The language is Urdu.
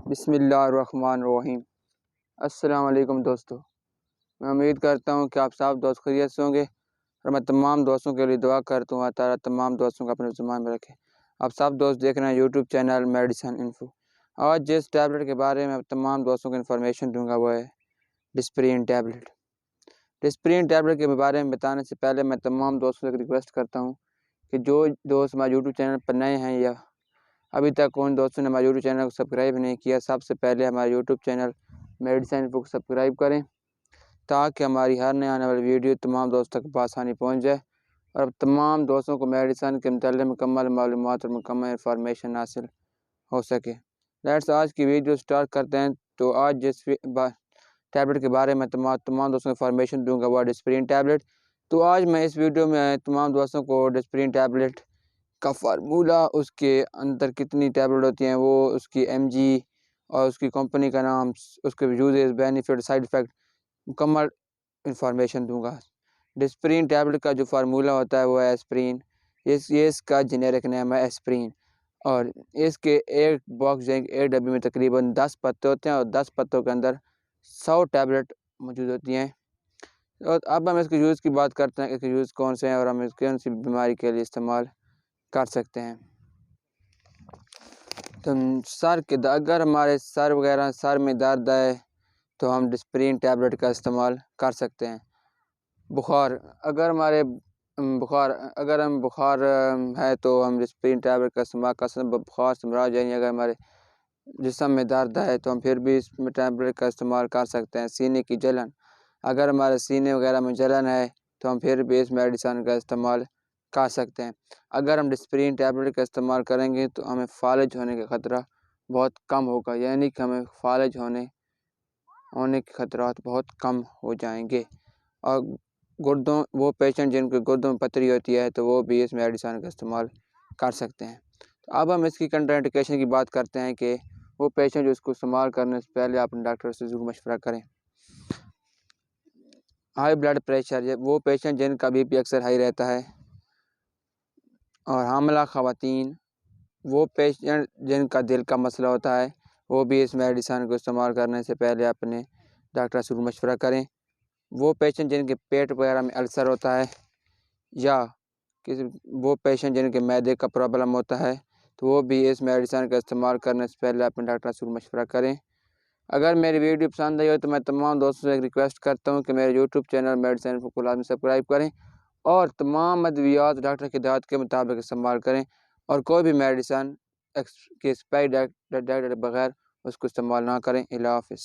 بسم اللہ الرحمن الرحیم۔ السلام علیکم دوستو، میں امید کرتا ہوں کہ آپ سب دوست خیریت سے ہوں گے اور میں تمام دوستوں کے لیے دعا کرتا ہوں اللہ تعالیٰ تمام دوستوں کو اپنے زمان میں رکھے۔ آپ سب دوست دیکھ رہے ہیں یوٹیوب چینل میڈیسن انفو۔ آج جس ٹیبلٹ کے بارے میں تمام دوستوں کو انفارمیشن دوں گا وہ ہے ڈسپرین ٹیبلٹ۔ ڈسپرین ٹیبلٹ کے بارے میں بتانے سے پہلے میں تمام دوستوں سے ریکویسٹ کرتا ہوں کہ جو دوست ہمارے یوٹیوب چینل پر نئے ہیں یا ابھی تک ان دوستوں نے ہمارے یوٹیوب چینل کو سبسکرائب نہیں کیا، سب سے پہلے ہمارے یوٹیوب چینل میڈیسن انفو کو سبسکرائب کریں تاکہ ہماری ہر نئے آنے والی ویڈیو تمام دوستوں تک بآسانی پہنچ جائے اور تمام دوستوں کو میڈیسن کے متعلق مکمل معلومات اور مکمل انفارمیشن حاصل ہو سکے۔ لیٹس آج کی ویڈیو سٹارٹ کرتے ہیں۔ تو آج جس ٹیبلٹ کے بارے میں تمام دوستوں کو انفارمیشن دوں گا وہ ڈسپرین ٹیبلٹ۔ تو آج میں اس ویڈیو میں تمام دوستوں کو ڈسپرین ٹیبلٹ کا فارمولہ، اس کے اندر کتنی ٹیبلٹ ہوتی ہیں، وہ اس کی ایم جی اور اس کی کمپنی کا نام، اس کے یوزز، بینیفٹ، سائیڈ افیکٹ، مکمل انفارمیشن دوں گا۔ ڈسپرین ٹیبلٹ کا جو فارمولہ ہوتا ہے وہ ہے ایسپرین، یہ اس کا جنیرک نیم ہے ایسپرین، اور اس کے ایک باکس ایک ڈبی میں تقریباً 10 پتے ہوتے ہیں اور 10 پتوں کے اندر 100 ٹیبلٹ موجود ہوتی ہیں۔ اور اب ہم اس کے یوز کی بات کرتے ہیں کہ اس کے یوز کون سے ہیں اور ہم اس کون سی بیماری کے لیے استعمال کر سکتے ہیں۔ تو اگر ہمارے سر میں درد ہے تو ہم ڈسپرین ٹیبلٹ کا استعمال کر سکتے ہیں۔ اگر ہم بخار ہے تو ہم ڈسپرین ٹیبلٹ کا استعمال کر سکتے ہیں۔ بخار سے مراد یعنی اگر ہمارے جسم میں درد ہے تو ہم پھر بھی اس ٹیبلٹ کا استعمال کر سکتے ہیں۔ سینے کی جلن، اگر ہمارے سینے وغیرہ میں جلن ہے تو ہم پھر بھی اس میڈیسن کا استعمال کر سکتے ہیں۔ اگر ہم ڈسپرین ٹیبلٹ کا استعمال کریں گے تو ہمیں فالج ہونے کا خطرہ بہت کم ہوگا، یعنی کہ ہمیں فالج ہونے کے خطرات بہت کم ہو جائیں گے۔ اور وہ پیشنٹ جن کے گردوں میں پتھری ہوتی ہے تو وہ بھی اس میڈیسن کا استعمال کر سکتے ہیں۔ تو اب ہم اس کی کنٹرا انڈیکیشن کی بات کرتے ہیں کہ وہ پیشنٹ جو اس کو استعمال کرنے سے پہلے اپنے ڈاکٹر سے ضرور مشورہ کریں۔ ہائی بلڈ پریشر، وہ پیشنٹ جن کا بی پی اکثر ہائی رہتا ہے، اور حاملہ خواتین، وہ پیشنٹ جن کا دل کا مسئلہ ہوتا ہے، وہ بھی اس میڈیسن کو استعمال کرنے سے پہلے اپنے ڈاکٹر سے ضرور مشورہ کریں۔ وہ پیشنٹ جن کے پیٹ وغیرہ میں السر ہوتا ہے یا وہ پیشنٹ جن کے معدے کا پرابلم ہوتا ہے تو وہ بھی اس میڈیسن کا استعمال کرنے سے پہلے اپنے ڈاکٹر سے ضرور مشورہ کریں۔ اگر میری ویڈیو پسند آئی ہو تو میں تمام دوستوں سے ریکویسٹ کرتا ہوں کہ میرے یوٹیوب چینل میڈیسن انفو کو لازمی سبسکرائب کریں اور تمام ادویات ڈاکٹر کی ہدایت کے مطابق استعمال کریں، اور کوئی بھی میڈیسن کی ایکسپائری ڈیٹ بغیر اس کو استعمال نہ کریں۔ اللہ حافظ۔